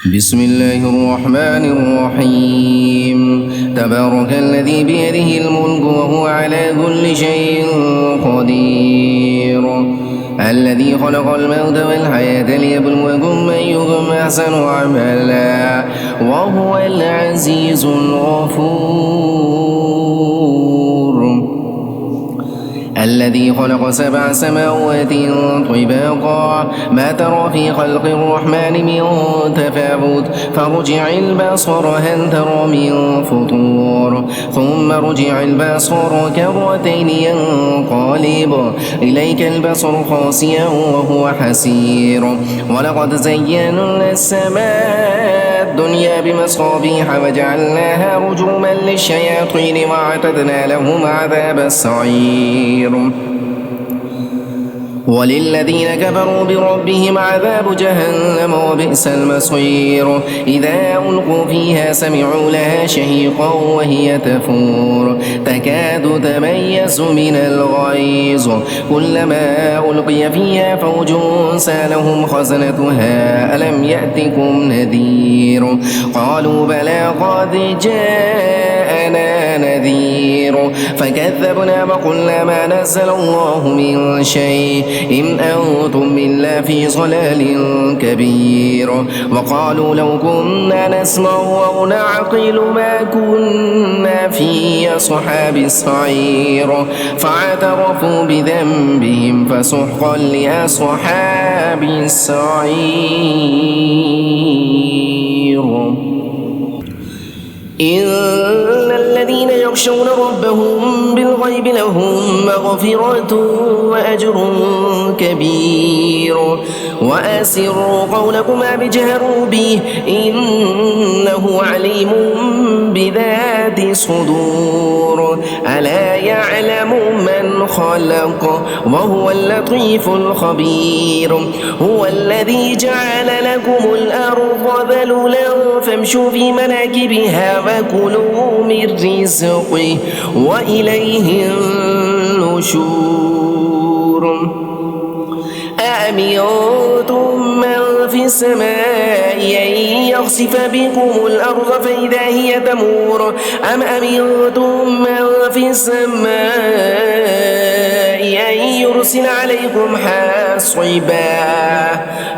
بسم الله الرحمن الرحيم تبارك الذي بيده الملك وهو على كل شيء قدير الذي خلق الموت والحياة ليبلوكم أيكم أحسن عملا وهو العزيز الغفور الذي خلق 7 سماوات طباقا ما ترى في خلق الرحمن من تفاوت فارجع البصر هل ترى من فطور ثم رجع البصر كرتين ينقلب إليك البصر خاسئا وهو حسير ولقد زينا السماء الدنيا بمصابيح وجعلناها رجوما للشياطين وأعتدنا لهم عذاب السعير وللذين كفروا بربهم عذاب جهنم وبئس المصير إذا ألقوا فيها سمعوا لها شهيقا وهي تفور تكاد تميز من الغيظ كلما ألقي فيها فوج سالهم خزنتها ألم يأتكم نذير قالوا بلى قد جاءنا نذير فكذبنا وقلنا ما نزل الله من شيء إن أنتم إلا في ضلال كبير وقالوا لو كنا نسمع أو نعقل ما كنا في أصحاب السعير فاعترفوا بذنبهم فسحقا لأصحاب السعير إن الذين يخشون ربهم بالغيب لهم مغفرة وأجر كبير وأسروا قولكم ما بجهروا به إنه عليم بذات الصدور ألا يعلم من خلق وهو اللطيف الخبير هو الذي جعل لكم الأرض ذلولا فامشوا في مناكبها وكلوا من رزقه وإليه النشور أأمنتم من في السماء أن يخسف بكم الأرض فإذا هي تمور أم أمنتم من في السماء أن يرسل عليكم حاصبا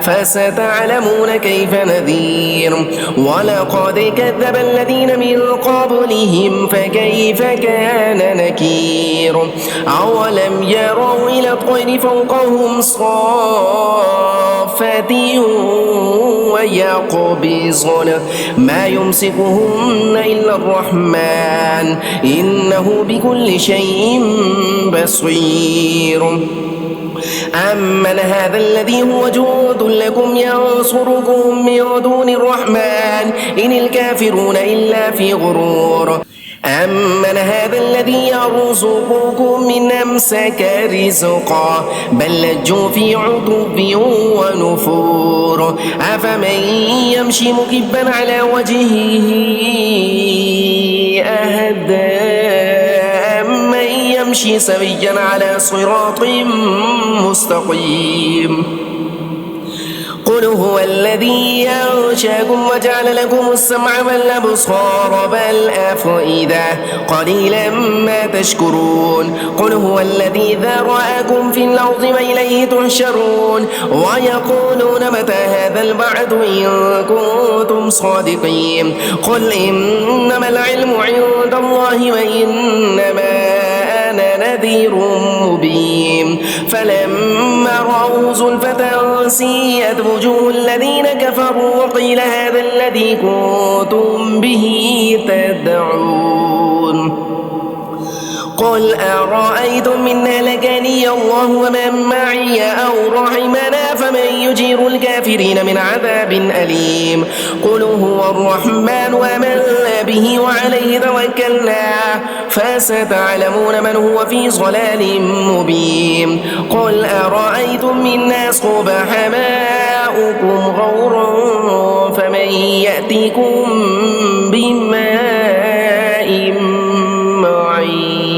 فستعلمون كيف نذير ولقد كذب الذين من قبلهم فكيف كان نكير أولم يروا إلى الطير فوقهم صافات ويقبضن ما يمسكهن إلا الرحمن إنه بكل شيء بصير أمن هذا الذي هو جند لكم ينصركم من دون الرحمن إن الكافرون إلا في غرور أمن هذا الذي يرزقكم من أمسك رزقا بل لجوا في عتب ونفور أفمن يمشي مكبا على وجهه أهدى أمن يمشي سويا على صراط مستقيم قل هو الذي أنشأكم وجعل لكم السمع والأبصار والأفئدة قليلا ما تشكرون قل هو الذي ذرأكم في الأرض وإليه تحشرون ويقولون متى هذا البعث إن كنتم صادقين قل إنما العلم عند الله وإنما أنا نذير مبين فلما رأوا زلفة سيئت وجوه الذين كفروا وقيل هذا الذي كنتم به تدعون قل أرأيتم من هلكني الله ومن معي أو رحمنا فمن يجير الكافرين من عذاب أليم قل هو الرحمن وآمنا به وعليه توكلنا فستعلمون من هو في ضلال مبين قل أرأيتم من أصبح ماؤكم غورا فمن يأتيكم بماء معين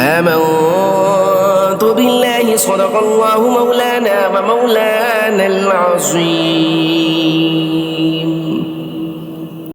آمنت بالله صدق صدق الله مولانا ومولانا العظيم.